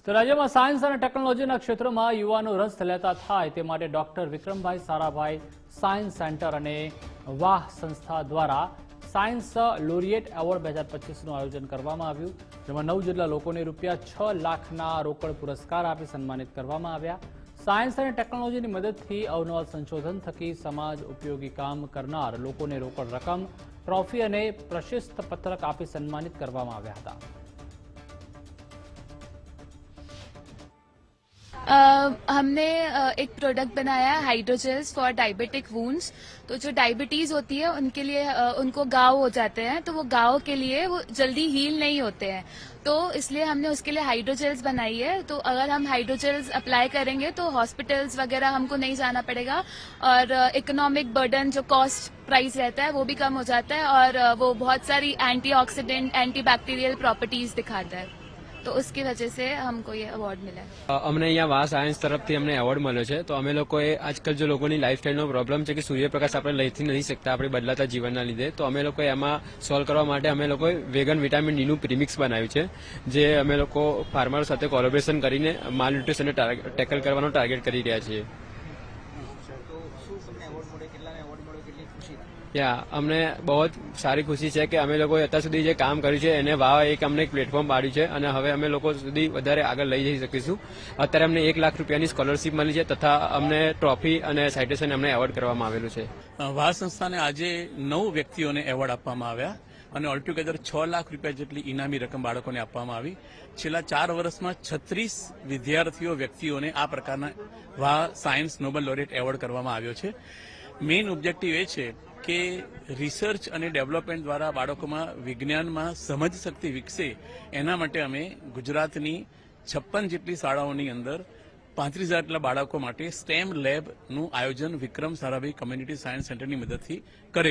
તો રાજ્યમાં સાયન્સ અને ટેકનોલોજીના ક્ષેત્રમાં યુવાનો રસ લેતા થાય તે માટે ડોક્ટર વિક્રમભાઈ સારાભાઈ સાયન્સ સેન્ટર અને વાહ સંસ્થા દ્વારા સાયન્સ લોરિયેટ એવોર્ડ 2025નું આયોજન કરવામાં આવ્યું, જેમાં 9 જેટલા લોકોને ₹6 લાખના રોકડ પુરસ્કાર આપી સન્માનિત કરવામાં આવ્યા। સાયન્સ અને ટેકનોલોજીની મદદથી અવનવા સંશોધન થકી સમાજ ઉપયોગી કામ કરનાર લોકોને રોકડ રકમ, ટ્રોફી અને પ્રશસ્ત પત્રક આપી સન્માનિત કરવામાં આવ્યા હતા। हमने एक प्रोडक्ट बनाया है हाइड्रोजेल्स फॉर डायबिटिक वुंड्स। तो जो डायबिटीज होती है उनके लिए उनको घाव हो जाते हैं, तो वो घाव के लिए वो जल्दी हील नहीं होते हैं, तो इसलिए हमने उसके लिए हाइड्रोजेल्स बनाई है। तो अगर हम हाइड्रोजेल्स अप्लाई करेंगे तो हॉस्पिटल्स वगैरह हमको नहीं जाना पड़ेगा और इकोनॉमिक बर्डन जो कॉस्ट प्राइस रहता है वो भी कम हो जाता है और वो बहुत सारी एंटीऑक्सीडेंट एंटीबैक्टीरियल प्रॉपर्टीज दिखाता है, तो उसकी वजह से हमको ये अवार्ड मिला है। अमने यहाँ वाह सायन्स तरफथी अमने एवॉर्ड मळ्यो छे। तो अमे लोकोए आजकल जो लोगोनी लाइफस्टाइलनो प्रोब्लम छे कि सूर्यप्रकाश आपणे लईथी नहीं सकता आपणे बदलाता जीवनना लीधे, तो अमे लोकोए एमां सोल्व करवा माटे अमे लोकोए वेगन विटामिन डी નું પ્રીમિક્સ બનાવ્યું છે, જે અમે લોકો ફાર્મર સાથે કોલેબોરેશન કરીને માલ ન્યુટ્રિશનને ટેકલ કરવાનો ટાર્ગેટ કરી રહ્યા છીએ। या अमने बहुत सारी खुशी है कि अमे लोगोए अत्यार सुधी जे काम कर्युं छे एने वाह एक अमने एक प्लेटफॉर्म पाड्युं छे અને હવે અમે લોકો સુધી વધારે આગળ લઈ જઈ શકીશું। અત્યારે અમને ₹1 લાખ ની સ્કોલરશીપ મળી છે તથા અમને ટ્રોફી અને સાઇટેશન અમને એવોર્ડ કરવામાં આવેલું છે। વાહ સંસ્થાને આજે 9 વ્યક્તિઓને એવોર્ડ આપવામાં આવ્યા અને ઓલટુગેધર ₹6 લાખ જેટલી ઇનામી રકમ બાળકોને આપવામાં આવી। છેલ્લા 4 વર્ષમાં 36 વિદ્યાર્થીઓ વ્યક્તિઓને આ પ્રકારના વાહ સાયન્સ નોબેલ લોરેટ એવોર્ડ કરવામાં આવ્યો છે। મેઇન ઓબ્જેક્ટિવ એ છે કે રિસર્ચ અને ડેવલપમેન્ટ દ્વારા બાળકોમાં વિજ્ઞાનમાં સમજ શક્તિ વિકસે એના માટે અમે ગુજરાતની 56 જેટલી શાળાઓની અંદર 35,000 જેટલા બાળકો માટે સ્ટેમ લેબનું આયોજન વિક્રમ સારાભાઈ કમ્યુનિટી સાયન્સ સેન્ટરની મદદથી કરેલું।